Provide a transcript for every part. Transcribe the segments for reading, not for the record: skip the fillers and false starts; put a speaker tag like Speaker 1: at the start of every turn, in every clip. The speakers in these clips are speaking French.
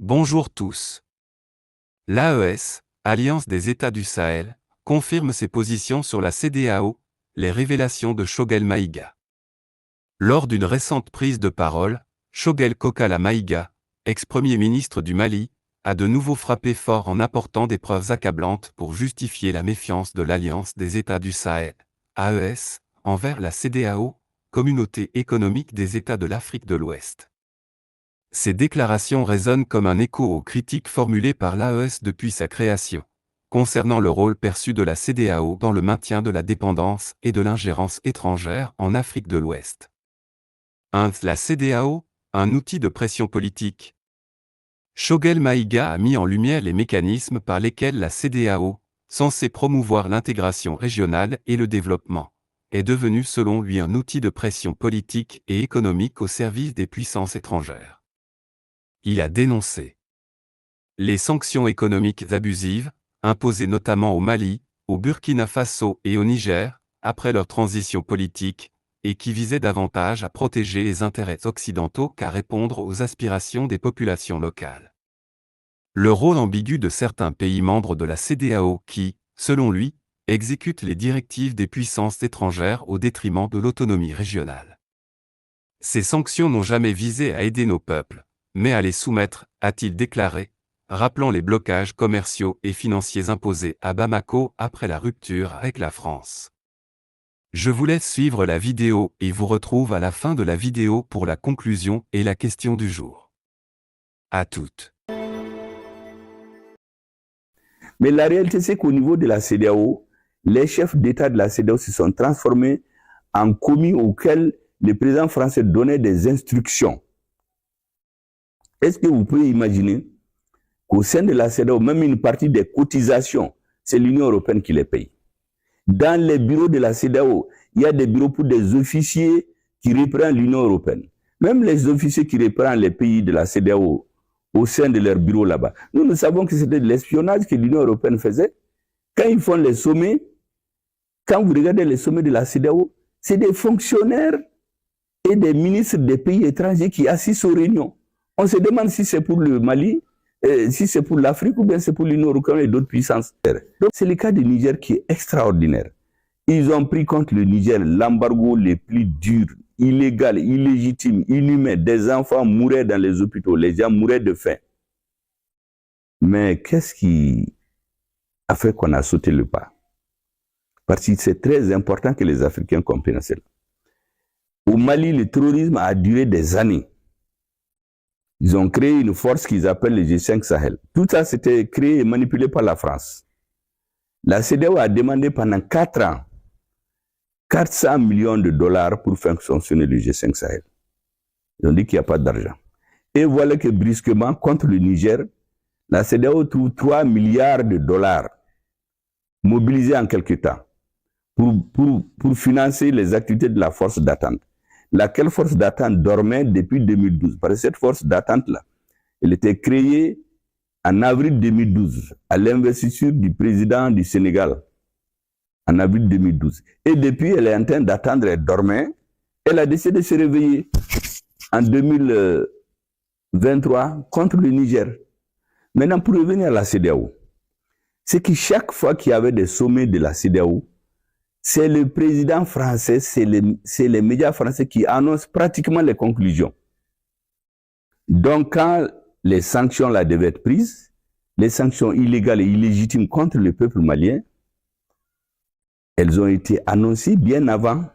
Speaker 1: Bonjour tous. L'AES, Alliance des États du Sahel, confirme ses positions sur la CEDEAO, les révélations de Choguel Maïga. Lors d'une récente prise de parole, Choguel Kokala Maïga, ex-premier ministre du Mali, a de nouveau frappé fort en apportant des preuves accablantes pour justifier la méfiance de l'Alliance des États du Sahel, AES, envers la CEDEAO, Communauté économique des États de l'Afrique de l'Ouest. Ces déclarations résonnent comme un écho aux critiques formulées par l'AES depuis sa création, concernant le rôle perçu de la CEDEAO dans le maintien de la dépendance et de l'ingérence étrangère en Afrique de l'Ouest. La CEDEAO, un outil de pression politique. Choguel Maïga a mis en lumière les mécanismes par lesquels la CEDEAO, censée promouvoir l'intégration régionale et le développement, est devenue selon lui un outil de pression politique et économique au service des puissances étrangères. Il a dénoncé les sanctions économiques abusives, imposées notamment au Mali, au Burkina Faso et au Niger, après leur transition politique, et qui visaient davantage à protéger les intérêts occidentaux qu'à répondre aux aspirations des populations locales. Le rôle ambigu de certains pays membres de la CEDEAO qui, selon lui, exécutent les directives des puissances étrangères au détriment de l'autonomie régionale. Ces sanctions n'ont jamais visé à aider nos peuples, mais à les soumettre, a-t-il déclaré, rappelant les blocages commerciaux et financiers imposés à Bamako après la rupture avec la France. Je vous laisse suivre la vidéo et vous retrouve à la fin de la vidéo pour la conclusion et la question du jour. À toutes.
Speaker 2: Mais la réalité, c'est qu'au niveau de la CEDEAO, les chefs d'État de la CEDEAO se sont transformés en commis auxquels le président français donnait des instructions. Est-ce que vous pouvez imaginer qu'au sein de la CEDEAO, même une partie des cotisations, c'est l'Union européenne qui les paye. Dans les bureaux de la CEDEAO, il y a des bureaux pour des officiers qui reprennent l'Union européenne. Même les officiers qui reprennent les pays de la CEDEAO au sein de leurs bureaux là-bas. Nous savons que c'était de l'espionnage que l'Union européenne faisait. Quand ils font les sommets, quand vous regardez les sommets de la CEDEAO, c'est des fonctionnaires et des ministres des pays étrangers qui assistent aux réunions. On se demande si c'est pour le Mali, si c'est pour l'Afrique ou bien c'est pour l'Union européenne et d'autres puissances. Donc c'est le cas du Niger qui est extraordinaire. Ils ont pris contre le Niger l'embargo le plus dur, illégal, illégitime, inhumain. Des enfants mouraient dans les hôpitaux, les gens mouraient de faim. Mais qu'est-ce qui a fait qu'on a sauté le pas? Parce que c'est très important que les Africains comprennent cela. Au Mali, le terrorisme a duré des années. Ils ont créé une force qu'ils appellent le G5 Sahel. Tout ça, c'était créé et manipulé par la France. La CEDEAO a demandé pendant 4 ans 400 millions de dollars pour faire fonctionner le G5 Sahel. Ils ont dit qu'il n'y a pas d'argent. Et voilà que brusquement, contre le Niger, la CEDEAO trouve 3 milliards de dollars mobilisés en quelques temps pour financer les activités de la force d'attente. Laquelle force d'attente dormait depuis 2012. Parce que cette force d'attente-là, elle était créée en avril 2012, à l'investiture du président du Sénégal, en avril 2012. Et depuis, elle est en train d'attendre, elle dormait. Elle a décidé de se réveiller en 2023 contre le Niger. Maintenant, pour revenir à la CEDEAO, c'est que chaque fois qu'il y avait des sommets de la CEDEAO, c'est le président français, c'est les médias français qui annoncent pratiquement les conclusions. Donc, quand les sanctions là devaient être prises, les sanctions illégales et illégitimes contre le peuple malien, elles ont été annoncées bien avant.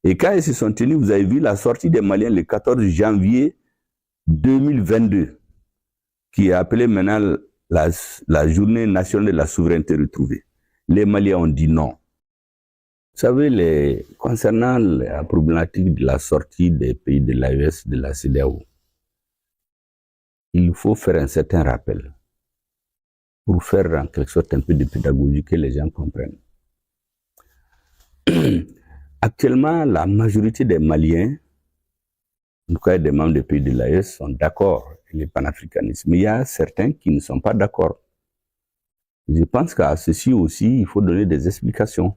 Speaker 2: Et quand elles se sont tenues, vous avez vu la sortie des Maliens le 14 janvier 2022, qui est appelée maintenant la journée nationale de la souveraineté retrouvée. Les Maliens ont dit non. Vous savez, concernant la problématique de la sortie des pays de l'AES, de la CEDEAO, il faut faire un certain rappel pour faire en quelque sorte un peu de pédagogie que les gens comprennent. Actuellement, la majorité des Maliens, en tout cas des membres des pays de l'AES, sont d'accord avec le panafricanisme. Mais il y a certains qui ne sont pas d'accord. Je pense qu'à ceci aussi, il faut donner des explications.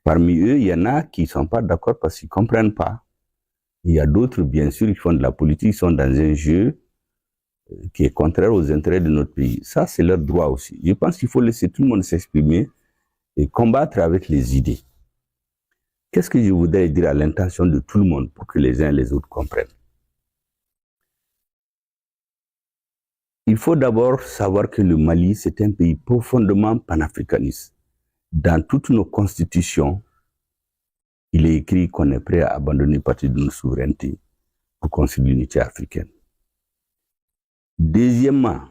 Speaker 2: Parmi eux, il y en a qui ne sont pas d'accord parce qu'ils ne comprennent pas. Il y a d'autres, bien sûr, qui font de la politique, qui sont dans un jeu qui est contraire aux intérêts de notre pays. Ça, c'est leur droit aussi. Je pense qu'il faut laisser tout le monde s'exprimer et combattre avec les idées. Qu'est-ce que je voudrais dire à l'intention de tout le monde pour que les uns et les autres comprennent? Il faut d'abord savoir que le Mali, c'est un pays profondément panafricaniste. Dans toutes nos constitutions, il est écrit qu'on est prêt à abandonner une partie de notre souveraineté pour construire l'unité africaine. Deuxièmement,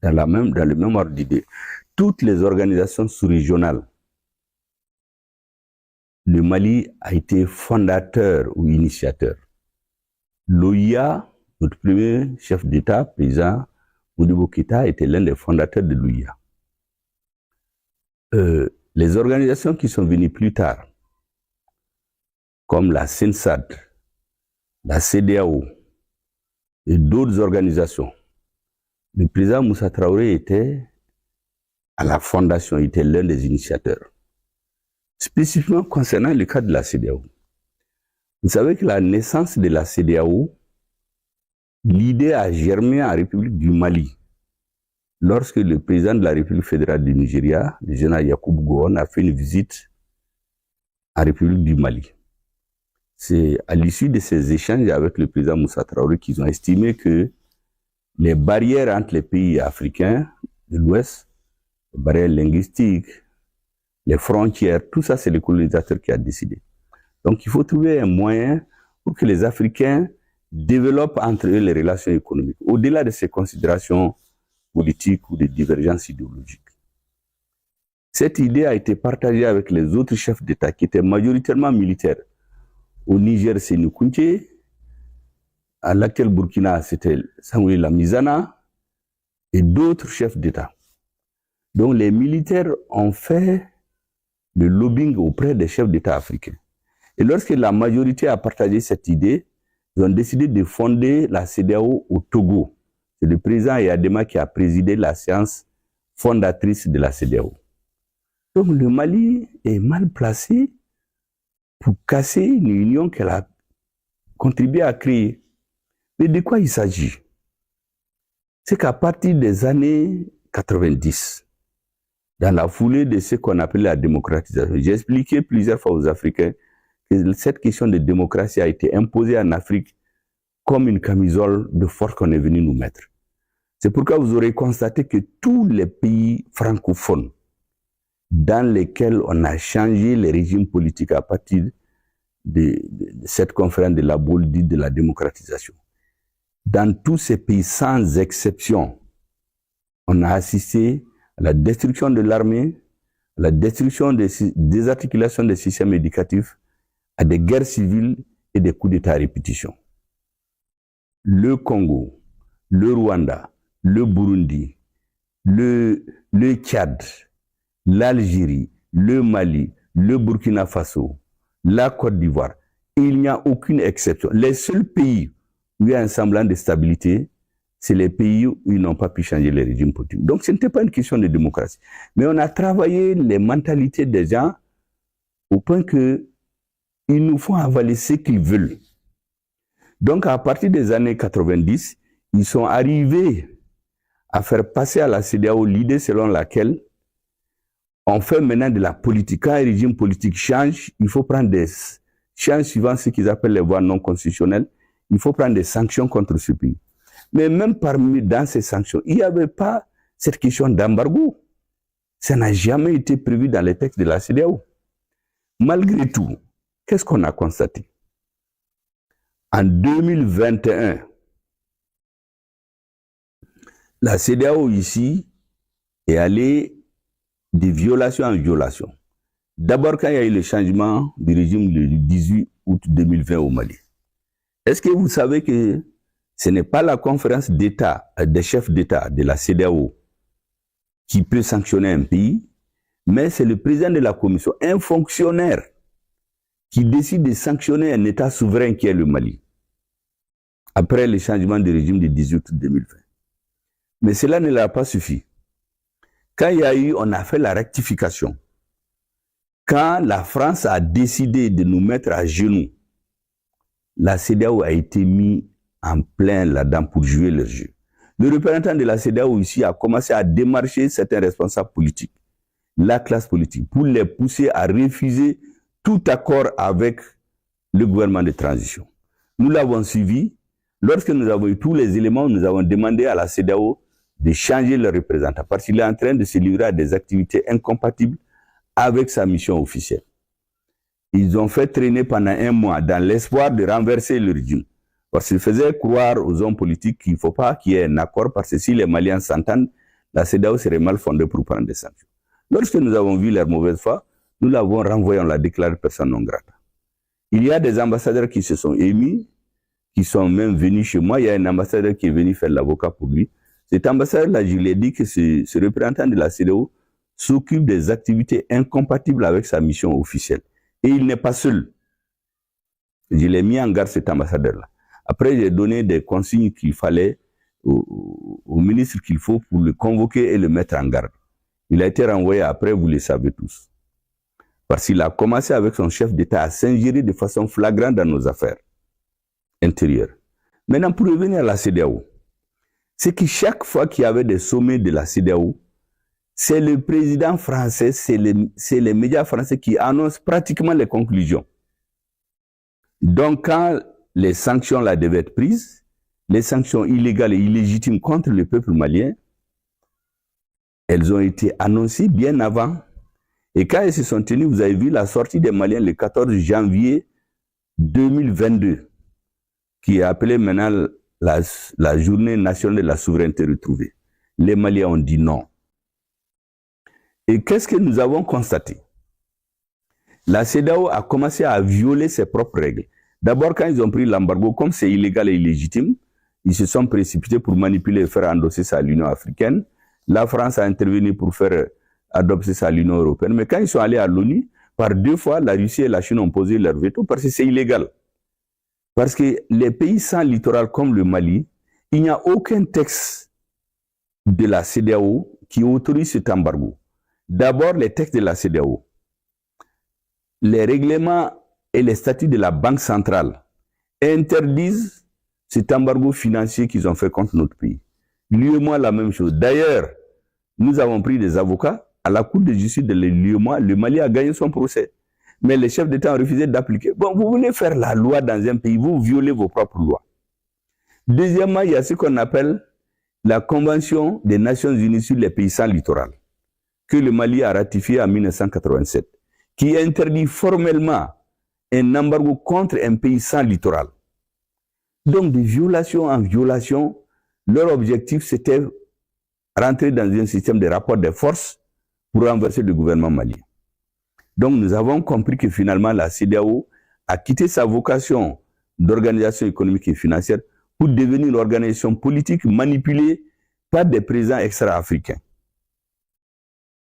Speaker 2: dans le même ordre d'idée, toutes les organisations sous-régionales, le Mali a été fondateur ou initiateur. L'OIA, notre premier chef d'État, président Modibo Keïta, était l'un des fondateurs de l'OIA. Les organisations qui sont venues plus tard, comme la CENSAD, la CEDEAO et d'autres organisations, le président Moussa Traoré était à la fondation, il était l'un des initiateurs. Spécifiquement concernant le cas de la CEDEAO. Vous savez que la naissance de la CEDEAO, l'idée a germé en République du Mali, lorsque le président de la République fédérale du Nigeria, le général Yakubu Gowon, a fait une visite en République du Mali. C'est à l'issue de ces échanges avec le président Moussa Traoré qu'ils ont estimé que les barrières entre les pays africains de l'Ouest, les barrières linguistiques, les frontières, tout ça, c'est le colonisateur qui a décidé. Donc, il faut trouver un moyen pour que les Africains développent entre eux les relations économiques, au-delà de ces considérations politiques ou de divergences idéologiques. Cette idée a été partagée avec les autres chefs d'État qui étaient majoritairement militaires. Au Niger, c'est Nkounté. À l'actuel Burkina, c'était Samuel Lamizana et d'autres chefs d'État. Donc, les militaires ont fait le lobbying auprès des chefs d'État africains. Et lorsque la majorité a partagé cette idée, ils ont décidé de fonder la CEDEAO au Togo. C'est le président Yadema qui a présidé la séance fondatrice de la CEDEAO. Donc le Mali est mal placé pour casser une union qu'elle a contribué à créer. Mais de quoi il s'agit? C'est qu'à partir des années 90, dans la foulée de ce qu'on appelle la démocratisation, j'ai expliqué plusieurs fois aux Africains que cette question de démocratie a été imposée en Afrique comme une camisole de force qu'on est venu nous mettre. C'est pourquoi vous aurez constaté que tous les pays francophones dans lesquels on a changé les régimes politiques à partir de cette conférence de la Bolivie de la démocratisation, dans tous ces pays sans exception, on a assisté à la destruction de l'armée, à la destruction des articulations des systèmes éducatifs, à des guerres civiles et des coups d'État à répétition. Le Congo, le Rwanda, le Burundi, le Tchad, l'Algérie, le Mali, le Burkina Faso, la Côte d'Ivoire, il n'y a aucune exception. Les seuls pays où il y a un semblant de stabilité, c'est les pays où ils n'ont pas pu changer les régimes politiques. Donc ce n'était pas une question de démocratie. Mais on a travaillé les mentalités des gens au point qu'ils nous font avaler ce qu'ils veulent. Donc à partir des années 90, ils sont arrivés à faire passer à la CEDEAO l'idée selon laquelle on fait maintenant de la politique. Quand un régime politique change, il faut prendre des changes suivant ce qu'ils appellent les voies non constitutionnelles. Il faut prendre des sanctions contre ce pays. Mais même dans ces sanctions, il n'y avait pas cette question d'embargo. Ça n'a jamais été prévu dans les textes de la CEDEAO. Malgré tout, qu'est-ce qu'on a constaté? En 2021, la CEDEAO ici est allée de violation en violation. D'abord, quand il y a eu le changement du régime le 18 août 2020 au Mali. Est-ce que vous savez que ce n'est pas la conférence d'État, des chefs d'État de la CEDEAO qui peut sanctionner un pays, mais c'est le président de la commission, un fonctionnaire, qui décide de sanctionner un État souverain qui est le Mali, après le changement de régime du 18 août 2020. Mais cela ne l'a pas suffi. Quand il y a eu, on a fait la rectification. Quand la France a décidé de nous mettre à genoux, la CEDEAO a été mise en plein là-dedans pour jouer leur jeu. Le représentant de la CEDEAO ici a commencé à démarcher certains responsables politiques, la classe politique, pour les pousser à refuser tout accord avec le gouvernement de transition. Nous l'avons suivi. Lorsque nous avons eu tous les éléments, nous avons demandé à la CEDEAO de changer le représentant parce qu'il est en train de se livrer à des activités incompatibles avec sa mission officielle. Ils ont fait traîner pendant 1 mois dans l'espoir de renverser le régime. Parce qu'ils faisaient croire aux hommes politiques qu'il ne faut pas qu'il y ait un accord parce que si les Maliens s'entendent, la CEDEAO serait mal fondée pour prendre des sanctions. Lorsque nous avons vu leur mauvaise foi, nous l'avons renvoyé, on l'a déclaré personne non grata. Il y a des ambassadeurs qui se sont émis, qui sont même venus chez moi. Il y a un ambassadeur qui est venu faire l'avocat pour lui. Cet ambassadeur-là, je lui ai dit que ce représentant de la CEDEAO s'occupe des activités incompatibles avec sa mission officielle. Et il n'est pas seul. Je l'ai mis en garde, cet ambassadeur-là. Après, j'ai donné des consignes qu'il fallait au ministre qu'il faut pour le convoquer et le mettre en garde. Il a été renvoyé après, vous le savez tous. Parce qu'il a commencé avec son chef d'État à s'ingérer de façon flagrante dans nos affaires intérieures. Maintenant, pour revenir à la CEDEAO, c'est que chaque fois qu'il y avait des sommets de la CEDEAO, c'est le président français, c'est les médias français qui annoncent pratiquement les conclusions. Donc, quand les sanctions là devaient être prises, les sanctions illégales et illégitimes contre le peuple malien, elles ont été annoncées bien avant. Et quand elles se sont tenues, vous avez vu la sortie des Maliens le 14 janvier 2022, qui est appelée maintenant la journée nationale de la souveraineté retrouvée. Les Maliens ont dit non. Et qu'est-ce que nous avons constaté? La CEDEAO a commencé à violer ses propres règles. D'abord, quand ils ont pris l'embargo, comme c'est illégal et illégitime, ils se sont précipités pour manipuler et faire endosser ça à l'Union africaine. La France a intervenu pour faire adopter ça à l'Union européenne. Mais quand ils sont allés à l'ONU, par 2 fois, la Russie et la Chine ont posé leur veto parce que c'est illégal. Parce que les pays sans littoral comme le Mali, il n'y a aucun texte de la CEDEAO qui autorise cet embargo. D'abord, les textes de la CEDEAO, les règlements et les statuts de la Banque centrale interdisent cet embargo financier qu'ils ont fait contre notre pays. L'UEMOA, la même chose. D'ailleurs, nous avons pris des avocats à la Cour de justice de l'UEMOA. Le Mali a gagné son procès. Mais les chefs d'État ont refusé d'appliquer. Bon, vous voulez faire la loi dans un pays, vous violez vos propres lois. Deuxièmement, il y a ce qu'on appelle la Convention des Nations Unies sur les pays sans littoral, que le Mali a ratifiée en 1987, qui interdit formellement un embargo contre un pays sans littoral. Donc, de violation en violation, leur objectif, c'était rentrer dans un système de rapport de force pour renverser le gouvernement malien. Donc, nous avons compris que finalement, la CEDEAO a quitté sa vocation d'organisation économique et financière pour devenir une organisation politique manipulée par des présidents extra-africains.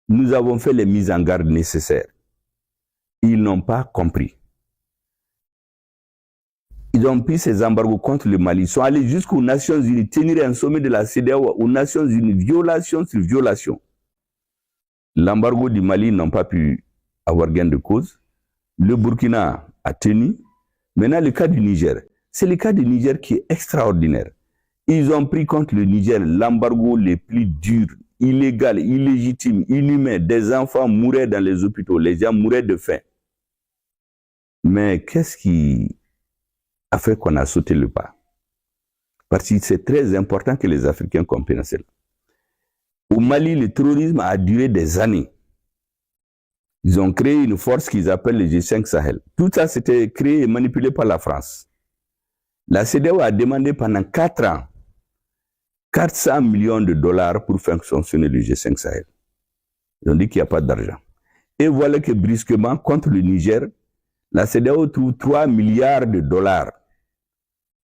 Speaker 2: Nous avons fait les mises en garde nécessaires. Ils n'ont pas compris. Ils ont pris ces embargos contre le Mali. Ils sont allés jusqu'aux Nations Unies, tenir un sommet de la CEDEAO aux Nations Unies, violation sur violation. L'embargo du Mali n'ont pas pu avoir gain de cause. Le Burkina a tenu. Maintenant, le cas du Niger. C'est le cas du Niger qui est extraordinaire. Ils ont pris contre le Niger l'embargo le plus dur, illégal, illégitime, inhumain. Des enfants mouraient dans les hôpitaux, les gens mouraient de faim. Mais qu'est-ce qui a fait qu'on a sauté le pas? Parce que c'est très important que les Africains comprennent cela. Au Mali, le terrorisme a duré des années. Ils ont créé une force qu'ils appellent le G5 Sahel. Tout ça, c'était créé et manipulé par la France. La CEDEAO a demandé pendant 4 ans 400 millions de dollars pour faire fonctionner le G5 Sahel. Ils ont dit qu'il n'y a pas d'argent. Et voilà que brusquement, contre le Niger, la CEDEAO trouve 3 milliards de dollars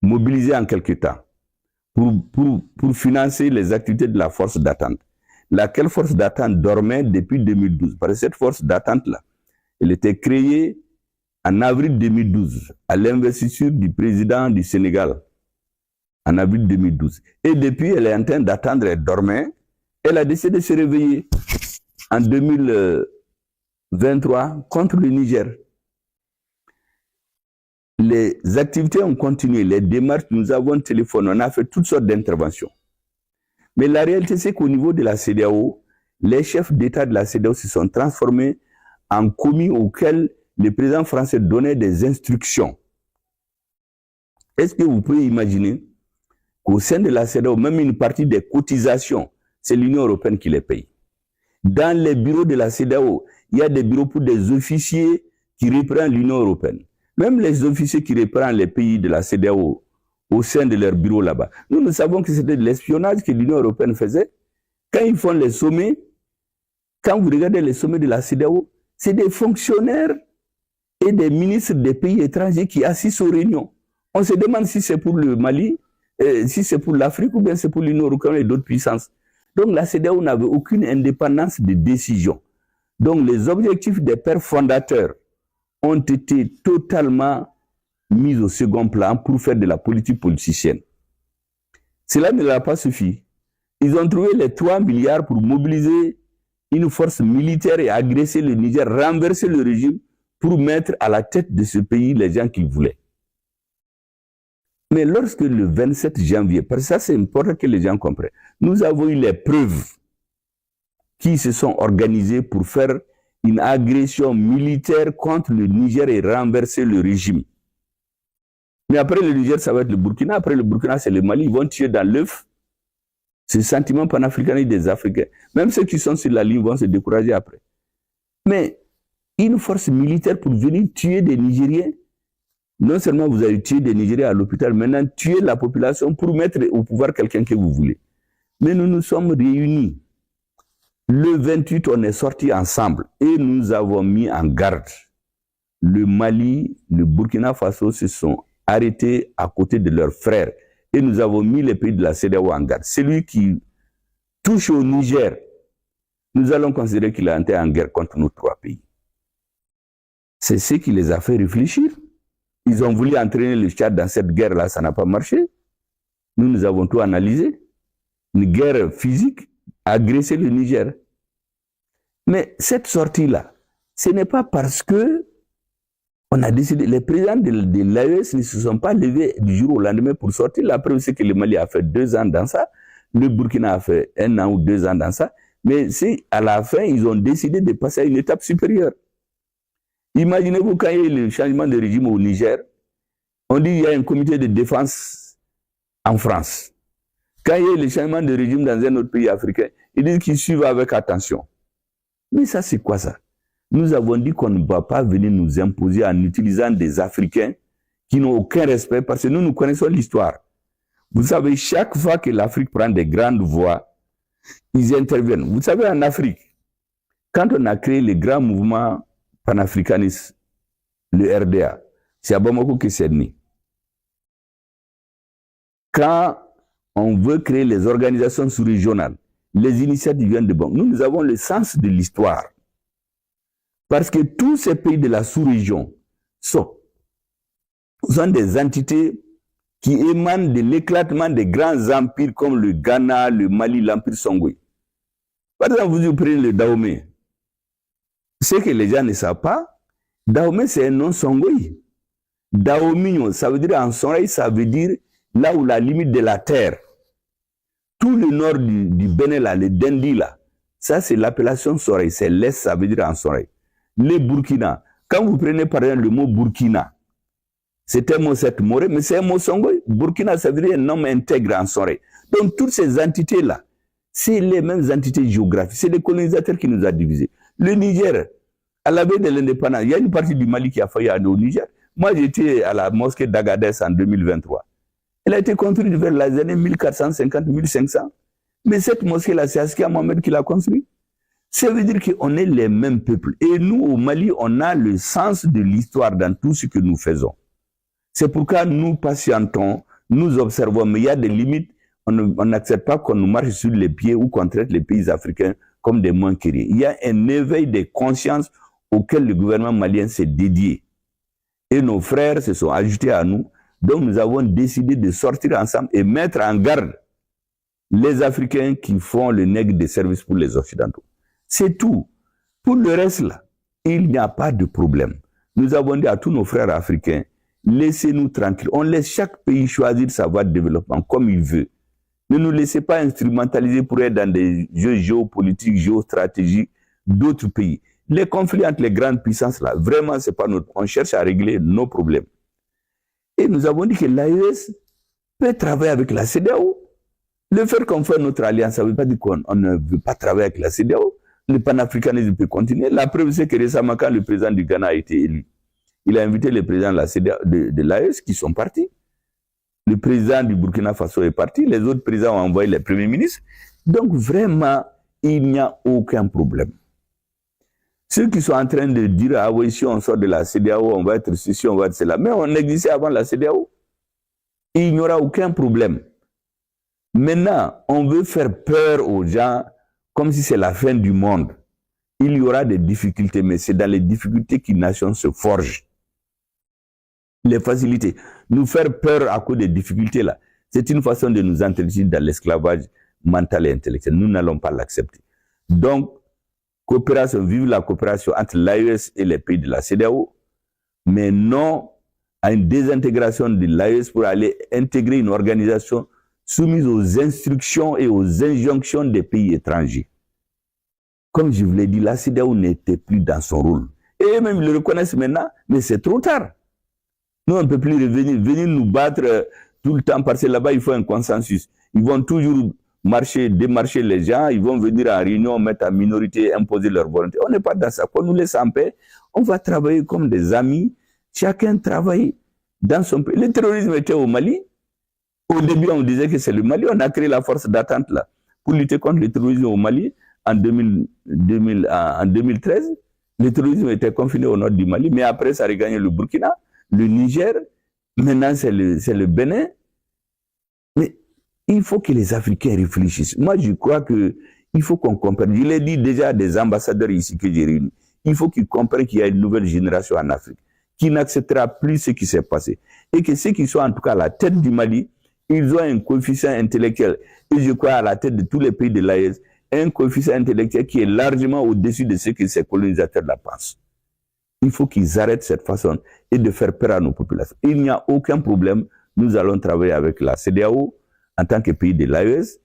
Speaker 2: mobilisés en quelque temps pour financer les activités de la force d'attente. Laquelle force d'attente dormait depuis 2012. Parce que cette force d'attente-là, elle était créée en avril 2012, à l'investiture du président du Sénégal, en avril 2012. Et depuis, elle est en train d'attendre, elle dormait. Elle a décidé de se réveiller en 2023 contre le Niger. Les activités ont continué, les démarches, nous avons téléphoné, on a fait toutes sortes d'interventions. Mais la réalité, c'est qu'au niveau de la CEDEAO, les chefs d'État de la CEDEAO se sont transformés en commis auxquels le président français donnait des instructions. Est-ce que vous pouvez imaginer qu'au sein de la CEDEAO, même une partie des cotisations, c'est l'Union européenne qui les paye. Dans les bureaux de la CEDEAO, il y a des bureaux pour des officiers qui reprennent l'Union européenne. Même les officiers qui reprennent les pays de la CEDEAO au sein de leurs bureaux là-bas. Nous savons que c'était de l'espionnage que l'Union européenne faisait. Quand ils font les sommets, quand vous regardez les sommets de la CEDEAO, c'est des fonctionnaires et des ministres des pays étrangers qui assistent aux réunions. On se demande si c'est pour le Mali, si c'est pour l'Afrique ou bien c'est pour l'Union européenne et d'autres puissances. Donc la CEDEAO n'avait aucune indépendance de décision. Donc les objectifs des pères fondateurs ont été totalement mis au second plan pour faire de la politique politicienne. Cela ne leur a pas suffi. Ils ont trouvé les 3 milliards pour mobiliser une force militaire et agresser le Niger, renverser le régime pour mettre à la tête de ce pays les gens qu'ils voulaient. Mais lorsque le 27 janvier, parce que ça c'est important que les gens comprennent, nous avons eu les preuves qui se sont organisées pour faire une agression militaire contre le Niger et renverser le régime. Mais après le Niger, ça va être le Burkina. Après le Burkina, c'est le Mali. Ils vont tuer dans l'œuf ce sentiment panafricaniste des Africains. Même ceux qui sont sur la ligne vont se décourager après. Mais une force militaire pour venir tuer des Nigériens, non seulement vous avez tué des Nigériens à l'hôpital, maintenant tuer la population pour mettre au pouvoir quelqu'un que vous voulez. Mais nous nous sommes réunis. Le 28, on est sortis ensemble et nous avons mis en garde. Le Mali, le Burkina Faso se sont arrêtés à côté de leurs frères et nous avons mis les pays de la CEDEAO en garde. Celui qui touche au Niger, nous allons considérer qu'il a été en guerre contre nos 3 pays. C'est ce qui les a fait réfléchir. Ils ont voulu entraîner le Tchad dans cette guerre-là, ça n'a pas marché. Nous avons tout analysé. Une guerre physique, agresser le Niger. Mais cette sortie-là, ce n'est pas parce que on a décidé, les présidents de l'AES ne se sont pas levés du jour au lendemain pour sortir. La preuve, c'est que le Mali a fait 2 ans dans ça, le Burkina a fait 1 an ou 2 ans dans ça, mais c'est à la fin, ils ont décidé de passer à une étape supérieure. Imaginez-vous quand il y a eu le changement de régime au Niger, on dit qu'il y a un comité de défense en France. Quand il y a eu le changement de régime dans un autre pays africain, ils disent qu'ils suivent avec attention. Mais ça, c'est quoi ça? Nous avons dit qu'on ne va pas venir nous imposer en utilisant des Africains qui n'ont aucun respect parce que nous connaissons l'histoire. Vous savez, chaque fois que l'Afrique prend des grandes voix, ils interviennent. Vous savez, en Afrique, quand on a créé le grand mouvement panafricaniste, le RDA, c'est à Bamako que c'est né. Quand on veut créer les organisations sous-régionales, les initiatives viennent de Bamako. Nous avons le sens de l'histoire. Parce que tous ces pays de la sous-région sont des entités qui émanent de l'éclatement des grands empires comme le Ghana, le Mali, l'empire Songwe. Par exemple, vous prenez le Dahomey. Ce que les gens ne savent pas, Dahomey c'est un nom Songwe. Dahomey, ça veut dire en Songwe, ça veut dire là où la limite de la terre. Tout le nord du Bénin, là, le Dendi, là, ça c'est l'appellation Songwe, c'est l'Est, ça veut dire en Songwe. Les Burkina, quand vous prenez par exemple le mot Burkina, c'est un mot certes moré, mais c'est un mot Songwe. Burkina, ça veut dire un homme intègre en Songwe. Donc toutes ces entités-là, c'est les mêmes entités géographiques. C'est les colonisateurs qui nous ont divisés. Le Niger, à la veille de l'indépendance, il y a une partie du Mali qui a failli aller au Niger. Moi, j'étais à la mosquée d'Agadez en 2023. Elle a été construite vers les années 1450-1500. Mais cette mosquée-là, c'est Askia Mohamed qui l'a construite. Ça veut dire qu'on est les mêmes peuples. Et nous, au Mali, on a le sens de l'histoire dans tout ce que nous faisons. C'est pourquoi nous patientons, nous observons, mais il y a des limites. On n'accepte pas qu'on nous marche sur les pieds ou qu'on traite les pays africains comme des moins queriers. Il y a un éveil de conscience auquel le gouvernement malien s'est dédié. Et nos frères se sont ajoutés à nous. Donc nous avons décidé de sortir ensemble et mettre en garde les Africains qui font le nègre de service pour les Occidentaux. C'est tout. Pour le reste, là, il n'y a pas de problème. Nous avons dit à tous nos frères africains, laissez-nous tranquilles. On laisse chaque pays choisir sa voie de développement comme il veut. Ne nous laissez pas instrumentaliser pour être dans des jeux géopolitiques, géostratégiques d'autres pays. Les conflits entre les grandes puissances, là, vraiment, c'est pas notre... On cherche à régler nos problèmes. Et nous avons dit que l'AES peut travailler avec la CEDEAO. Le fait qu'on fait notre alliance, ça ne veut pas dire qu'on ne veut pas travailler avec la CEDEAO. Le panafricanisme peut continuer. La preuve, c'est que récemment, quand le président du Ghana a été élu, il a invité les présidents de la CEDEAO, de l'AES qui sont partis. Le président du Burkina Faso est parti. Les autres présidents ont envoyé les premiers ministres. Donc, vraiment, il n'y a aucun problème. Ceux qui sont en train de dire, ah oui, si on sort de la CEDEAO, on va être ceci, on va être cela. Mais on existait avant la CEDEAO. Et il n'y aura aucun problème. Maintenant, on veut faire peur aux gens comme si c'est la fin du monde. Il y aura des difficultés, mais c'est dans les difficultés qu'une nation se forge. Les facilités. Nous faire peur à cause des difficultés là, c'est une façon de nous entretenir dans l'esclavage mental et intellectuel. Nous n'allons pas l'accepter. Donc, coopération, vive la coopération entre l'AES et les pays de la CEDEAO, mais non à une désintégration de l'AES pour aller intégrer une organisation soumise aux instructions et aux injonctions des pays étrangers. Comme je vous l'ai dit, la CEDEAO n'était plus dans son rôle. Et même ils le reconnaissent maintenant, mais c'est trop tard. Nous, on ne peut plus venir nous battre tout le temps parce que là-bas, il faut un consensus. Ils vont toujours démarcher les gens, ils vont venir en réunion, mettre en minorité, imposer leur volonté. On n'est pas dans ça. Qu'on nous laisse en paix, on va travailler comme des amis. Chacun travaille dans son pays. Le terrorisme était au Mali. Au début, on disait que c'est le Mali. On a créé la force d'attente là pour lutter contre le terrorisme au Mali en 2013. Le terrorisme était confiné au nord du Mali, mais après, ça a regagné le Burkina, le Niger. Maintenant, c'est le Bénin. Mais il faut que les Africains réfléchissent. Moi, je crois qu'il faut qu'on comprenne. Je l'ai dit déjà à des ambassadeurs ici que j'ai réunis. Il faut qu'ils comprennent qu'il y a une nouvelle génération en Afrique qui n'acceptera plus ce qui s'est passé. Et que ceux qui sont en tout cas à la tête du Mali, ils ont un coefficient intellectuel. Et je crois à la tête de tous les pays de l'AES, un coefficient intellectuel qui est largement au-dessus de ce que ces colonisateurs la pensent. Il faut qu'ils arrêtent cette façon et de faire peur à nos populations. Il n'y a aucun problème. Nous allons travailler avec la CEDEAO en tant que pays de l'AES,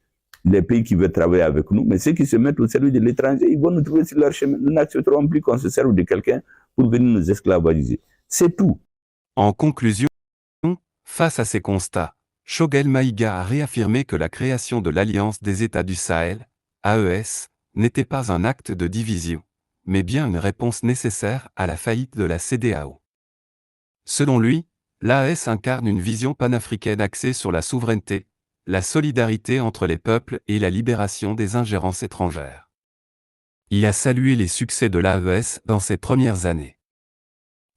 Speaker 2: les pays qui veulent travailler avec nous, mais ceux qui se mettent au service de l'étranger, ils vont nous trouver sur leur chemin. Nous n'accepterons plus qu'on se serve de quelqu'un pour venir nous esclavagiser. C'est tout.
Speaker 1: En conclusion, face à ces constats, Choguel Maïga a réaffirmé que la création de l'Alliance des États du Sahel, AES, n'était pas un acte de division, mais bien une réponse nécessaire à la faillite de la CEDEAO. Selon lui, l'AES incarne une vision panafricaine axée sur la souveraineté, la solidarité entre les peuples et la libération des ingérences étrangères. Il a salué les succès de l'AES dans ses premières années.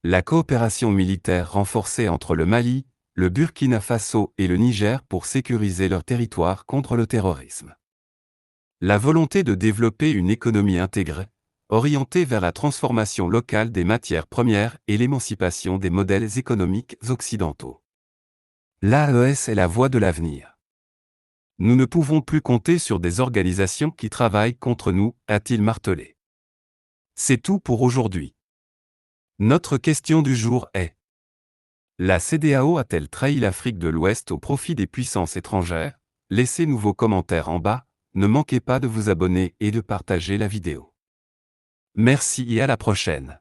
Speaker 1: La coopération militaire renforcée entre le Mali, le Burkina Faso et le Niger pour sécuriser leur territoire contre le terrorisme. La volonté de développer une économie intégrée, orientée vers la transformation locale des matières premières et l'émancipation des modèles économiques occidentaux. L'AES est la voie de l'avenir. Nous ne pouvons plus compter sur des organisations qui travaillent contre nous, a-t-il martelé. C'est tout pour aujourd'hui. Notre question du jour est: la CEDEAO a-t-elle trahi l'Afrique de l'Ouest au profit des puissances étrangères? Laissez-nous vos commentaires en bas, ne manquez pas de vous abonner et de partager la vidéo. Merci et à la prochaine.